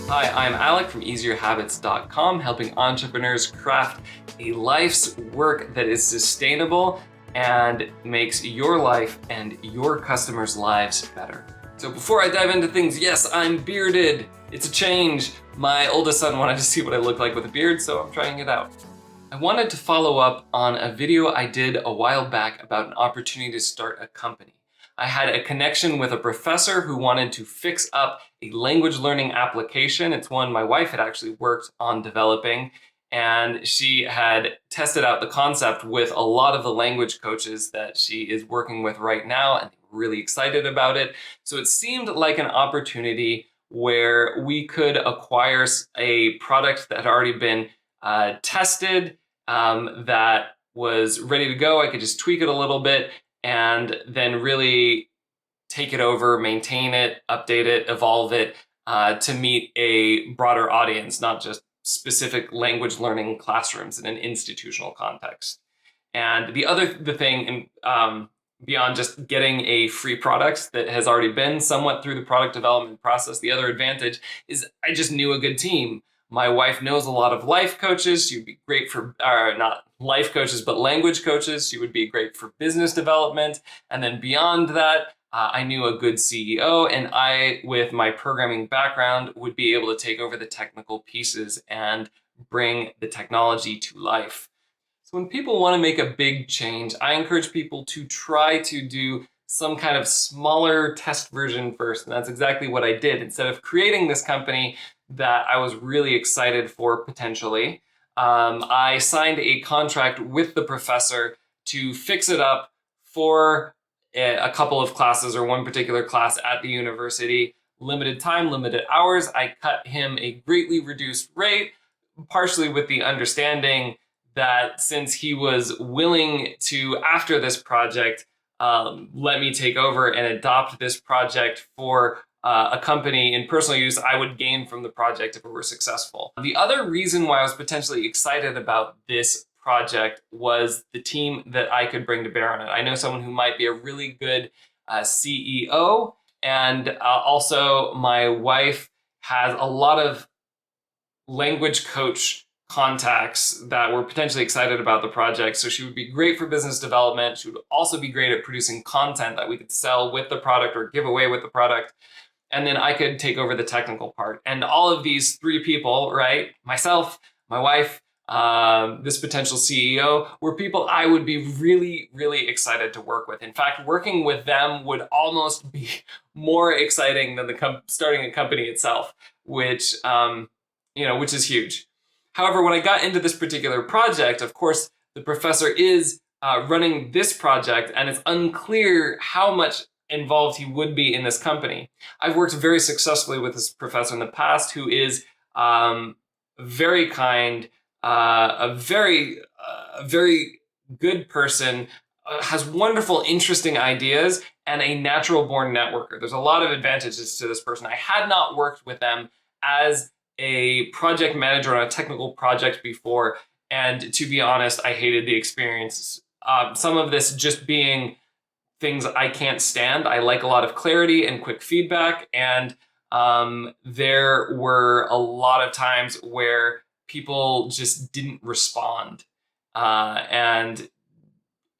Hi, I'm Alec from EasierHabits.com, helping entrepreneurs craft a life's work that is sustainable and makes your life and your customers' lives better. So before I dive into things, yes, I'm bearded. It's a change. My oldest son wanted to see what I look like with a beard, so I'm trying it out. I wanted to follow up on a video I did a while back about an opportunity to start a company. I had a connection with a professor who wanted to fix up a language learning application. It's one my wife had actually worked on developing, and she had tested out the concept with a lot of the language coaches that she is working with right now, and they were really excited about it. So it seemed like an opportunity where we could acquire a product that had already been tested, that was ready to go. I could just tweak it a little bit and then really take it over, maintain it, update it, evolve it to meet a broader audience, not just specific language learning classrooms in an institutional context. And the thing, beyond just getting a free product that has already been somewhat through the product development process, the other advantage is I just knew a good team. My wife knows a lot of life coaches. She would be great for, not life coaches, but language coaches. She would be great for business development. And then beyond that, I knew a good CEO, and I, with my programming background, would be able to take over the technical pieces and bring the technology to life. So when people want to make a big change, I encourage people to try to do some kind of smaller test version first. And that's exactly what I did. Instead of creating this company that I was really excited for potentially, I signed a contract with the professor to fix it up for a couple of classes or one particular class at the university. Limited time, limited hours. I cut him a greatly reduced rate, partially with the understanding that since he was willing to, after this project, let me take over and adopt this project for a company in personal use, I would gain from the project if it were successful. The other reason why I was potentially excited about this project was the team that I could bring to bear on it. I know someone who might be a really good CEO, and also my wife has a lot of language coach contacts that were potentially excited about the project. So she would be great for business development. She would also be great at producing content that we could sell with the product or give away with the product. And then I could take over the technical part. And all of these three people, right? Myself, my wife, this potential CEO, were people I would be really, really excited to work with. In fact, working with them would almost be more exciting than starting a company itself, which is huge. However, when I got into this particular project, of course, the professor is running this project, and it's unclear how much involved he would be in this company. I've worked very successfully with this professor in the past, who is very kind, a very good person, has wonderful, interesting ideas, and a natural born networker. There's a lot of advantages to this person. I had not worked with them as a project manager on a technical project before, and to be honest, I hated the experience. Some of this just being things I can't stand. I like a lot of clarity and quick feedback, and there were a lot of times where people just didn't respond, and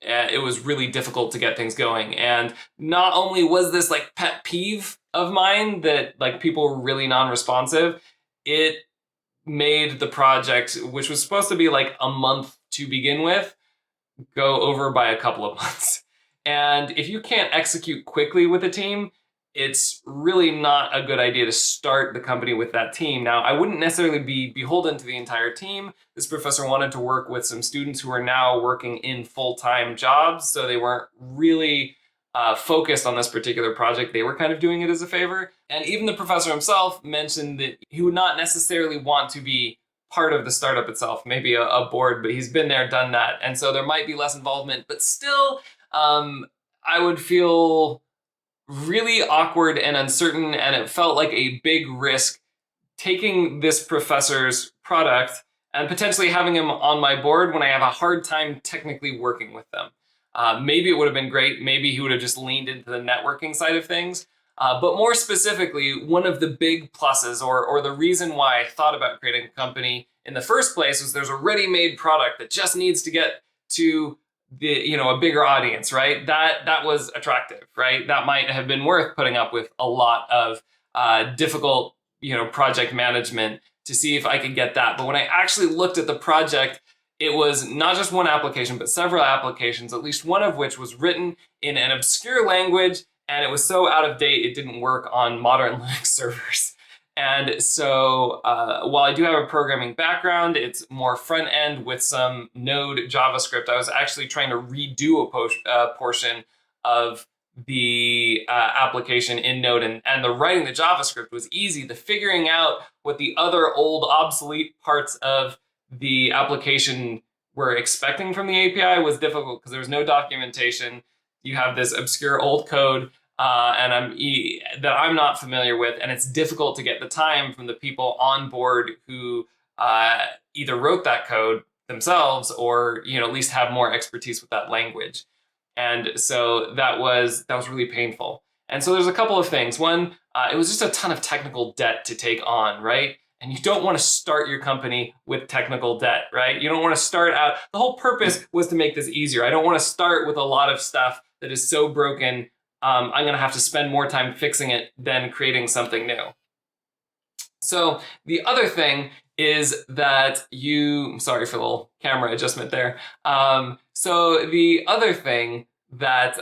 it was really difficult to get things going. And not only was this like pet peeve of mine that like people were really non-responsive, it made the project, which was supposed to be like a month to begin with, go over by a couple of months. And if you can't execute quickly with a team, it's really not a good idea to start the company with that team. Now, I wouldn't necessarily be beholden to the entire team. This professor wanted to work with some students who are now working in full-time jobs, so they weren't really focused on this particular project. They were kind of doing it as a favor. And even the professor himself mentioned that he would not necessarily want to be part of the startup itself, maybe a board, but he's been there, done that. And so there might be less involvement, but still, I would feel really awkward and uncertain, and it felt like a big risk taking this professor's product and potentially having him on my board when I have a hard time technically working with them. Maybe it would have been great. Maybe he would have just leaned into the networking side of things. But more specifically, one of the big pluses or the reason why I thought about creating a company in the first place was there's a ready-made product that just needs to get to a bigger audience, right? That was attractive, right? That might have been worth putting up with a lot of difficult, project management to see if I could get that. But when I actually looked at the project, it was not just one application, but several applications, at least one of which was written in an obscure language, and it was so out of date, it didn't work on modern Linux servers. And so while I do have a programming background, it's more front end with some Node JavaScript. I was actually trying to redo a portion of the application in Node, and the writing the JavaScript was easy. The figuring out what the other old obsolete parts of the application were expecting from the API was difficult because there was no documentation. You have this obscure old code that I'm not familiar with, and it's difficult to get the time from the people on board who either wrote that code themselves or at least have more expertise with that language. And so that was really painful. And so there's a couple of things. One, it was just a ton of technical debt to take on, right? And you don't want to start your company with technical debt, right? You don't want to start out. The whole purpose was to make this easier. I don't want to start with a lot of stuff that is so broken. I'm going to have to spend more time fixing it than creating something new. So the other thing is that sorry for the little camera adjustment there. So the other thing that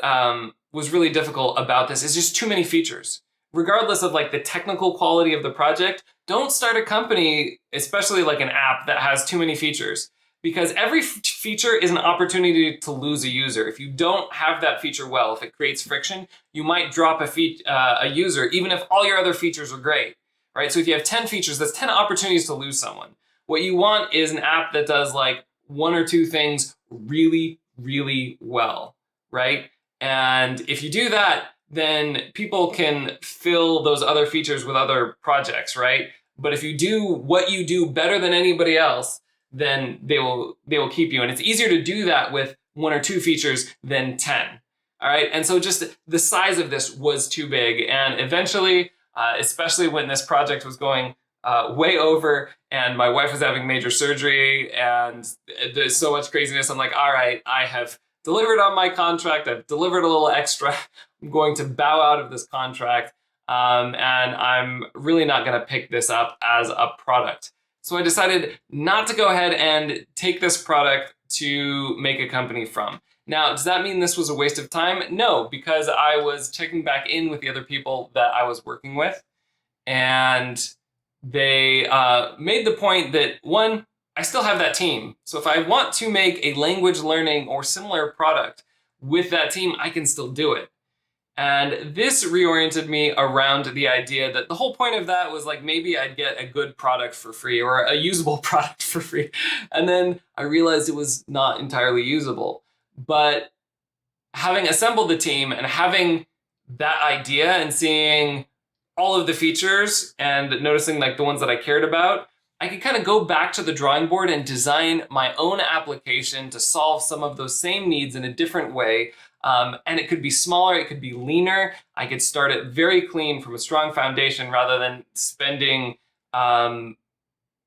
was really difficult about this is just too many features. Regardless of like the technical quality of the project, don't start a company, especially like an app that has too many features, because every feature is an opportunity to lose a user. If you don't have that feature well, if it creates friction, you might drop a user, even if all your other features are great, right? So if you have 10 features, that's 10 opportunities to lose someone. What you want is an app that does like one or two things really, really well, right? And if you do that, then people can fill those other features with other projects, right? But if you do what you do better than anybody else, then they will keep you. And it's easier to do that with one or two features than 10. All right. And so just the size of this was too big. And eventually, especially when this project was going way over and my wife was having major surgery and there's so much craziness, I'm like, all right, I have delivered on my contract. I've delivered a little extra. I'm going to bow out of this contract. And I'm really not going to pick this up as a product. So I decided not to go ahead and take this product to make a company from. Now, does that mean this was a waste of time? No, because I was checking back in with the other people that I was working with. And they made the point that, one, I still have that team. So if I want to make a language learning or similar product with that team, I can still do it. And this reoriented me around the idea that the whole point of that was like, maybe I'd get a good product for free or a usable product for free. And then I realized it was not entirely usable. But having assembled the team and having that idea and seeing all of the features and noticing like the ones that I cared about, I could kind of go back to the drawing board and design my own application to solve some of those same needs in a different way. And it could be smaller, it could be leaner. I could start it very clean from a strong foundation rather than spending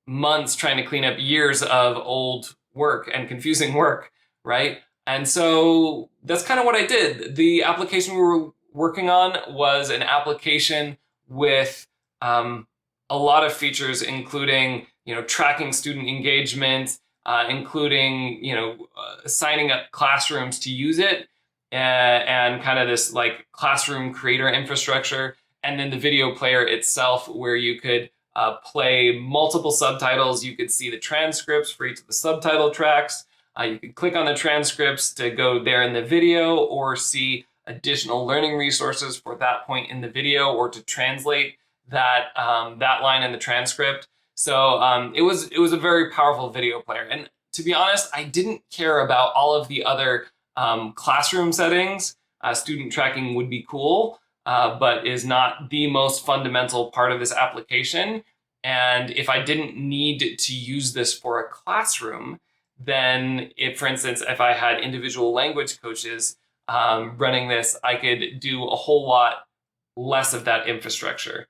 months trying to clean up years of old work and confusing work, right? And so that's kind of what I did. The application we were working on was an application with a lot of features, including tracking student engagement, including signing up classrooms to use it, and kind of this like classroom creator infrastructure, and then the video player itself, where you could play multiple subtitles. You could see the transcripts for each of the subtitle tracks. You could click on the transcripts to go there in the video, or see additional learning resources for that point in the video, or to translate that line in the transcript. So it was a very powerful video player. And to be honest, I didn't care about all of the other classroom settings. Student tracking would be cool, but is not the most fundamental part of this application. And if I didn't need to use this for a classroom, then for instance, if I had individual language coaches running this, I could do a whole lot less of that infrastructure.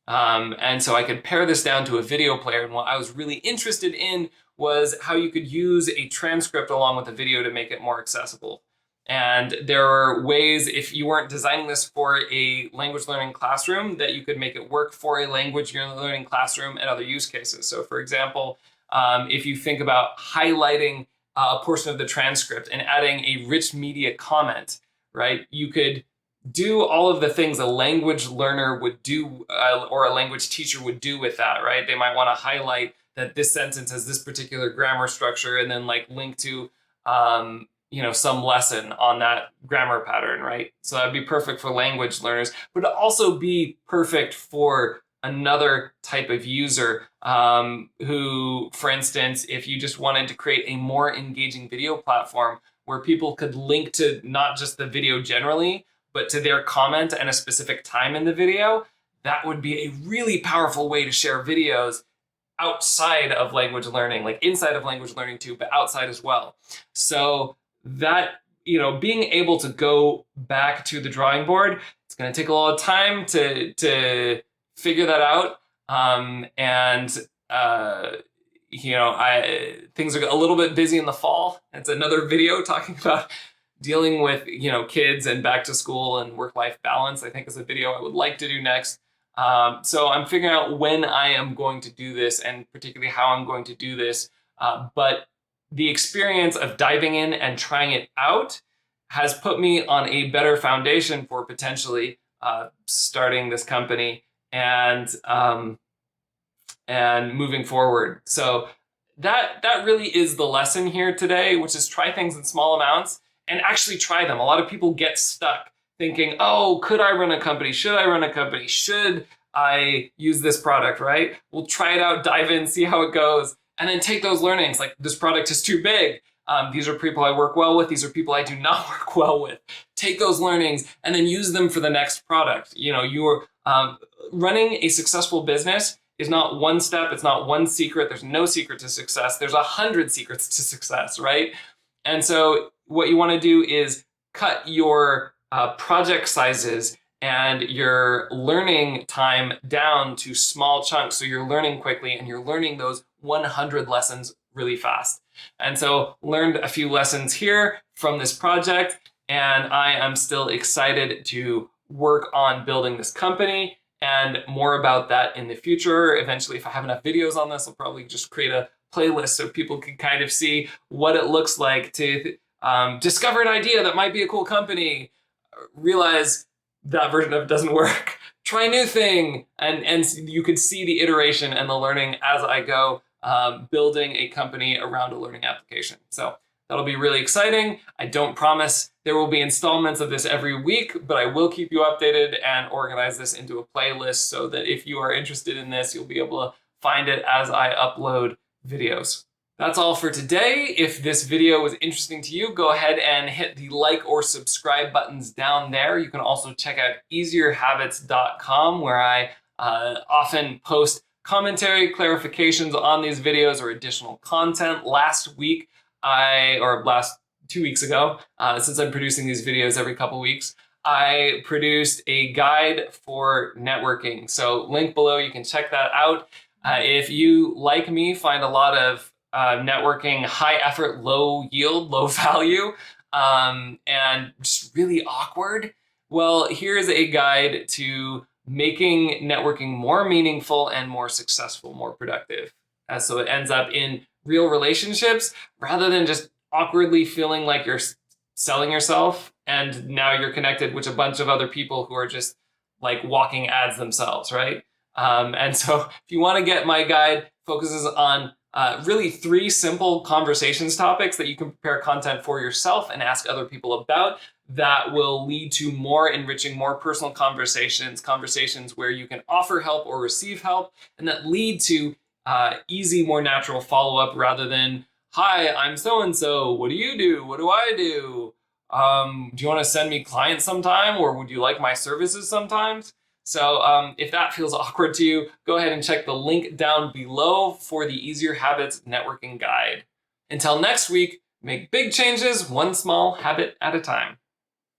And so I could pare this down to a video player. And what I was really interested in was how you could use a transcript along with a video to make it more accessible. And there are ways, if you weren't designing this for a language learning classroom, that you could make it work for a language learning classroom and other use cases. So for example, if you think about highlighting a portion of the transcript and adding a rich media comment, right? You could do all of the things a language learner would do or a language teacher would do with that, right? They might want to highlight that this sentence has this particular grammar structure and then like link to some lesson on that grammar pattern, right? So that'd be perfect for language learners, but it'd also be perfect for another type of user who, for instance, if you just wanted to create a more engaging video platform where people could link to not just the video generally, but to their comment and a specific time in the video, that would be a really powerful way to share videos outside of language learning, like inside of language learning too, but outside as well. So that, being able to go back to the drawing board, it's going to take a lot of time to figure that out. Things are a little bit busy in the fall. It's another video talking about dealing with, kids and back to school and work-life balance, I think is a video I would like to do next. So I'm figuring out when I am going to do this and particularly how I'm going to do this. But the experience of diving in and trying it out has put me on a better foundation for potentially starting this company and moving forward. So that really is the lesson here today, which is try things in small amounts and actually try them. A lot of people get stuck thinking, oh, could I run a company? Should I run a company? Should I use this product, right? We'll try it out, dive in, see how it goes, and then take those learnings. Like, this product is too big. These are people I work well with. These are people I do not work well with. Take those learnings and then use them for the next product. You're running a successful business is not one step. It's not one secret. There's no secret to success. There's 100 secrets to success, right? And so what you want to do is cut your project sizes and your learning time down to small chunks. So you're learning quickly and you're learning those 100 lessons really fast. And so learned a few lessons here from this project, and I am still excited to work on building this company, and more about that in the future. Eventually, if I have enough videos on this, I'll probably just create a playlist so people can kind of see what it looks like to discover an idea that might be a cool company, realize that version of it doesn't work, try a new thing, and you could see the iteration and the learning as I go, building a company around a learning application. So that'll be really exciting. I don't promise there will be installments of this every week, but I will keep you updated and organize this into a playlist so that if you are interested in this, you'll be able to find it as I upload videos. That's all for today. If this video was interesting to you, go ahead and hit the like or subscribe buttons down there. You can also check out easierhabits.com, where I often post commentary, clarifications on these videos, or additional content. Last 2 weeks ago, since I'm producing these videos every couple weeks, I produced a guide for networking. So link below, you can check that out. If you, like me, find a lot of networking high effort, low yield, low value, and just really awkward, well, here's a guide to making networking more meaningful and more successful, more productive. So it ends up in real relationships rather than just awkwardly feeling like you're selling yourself and now you're connected with a bunch of other people who are just like walking ads themselves, right? And so if you want to get my guide, focuses on really 3 simple conversations topics that you can prepare content for yourself and ask other people about, that will lead to more enriching, more personal conversations where you can offer help or receive help, and that lead to easy, more natural follow-up rather than, hi, I'm so-and-so, what do you do? What do I do? Do you want to send me clients sometime, or would you like my services sometimes? So if that feels awkward to you, go ahead and check the link down below for the Easier Habits Networking Guide. Until next week, make big changes, one small habit at a time.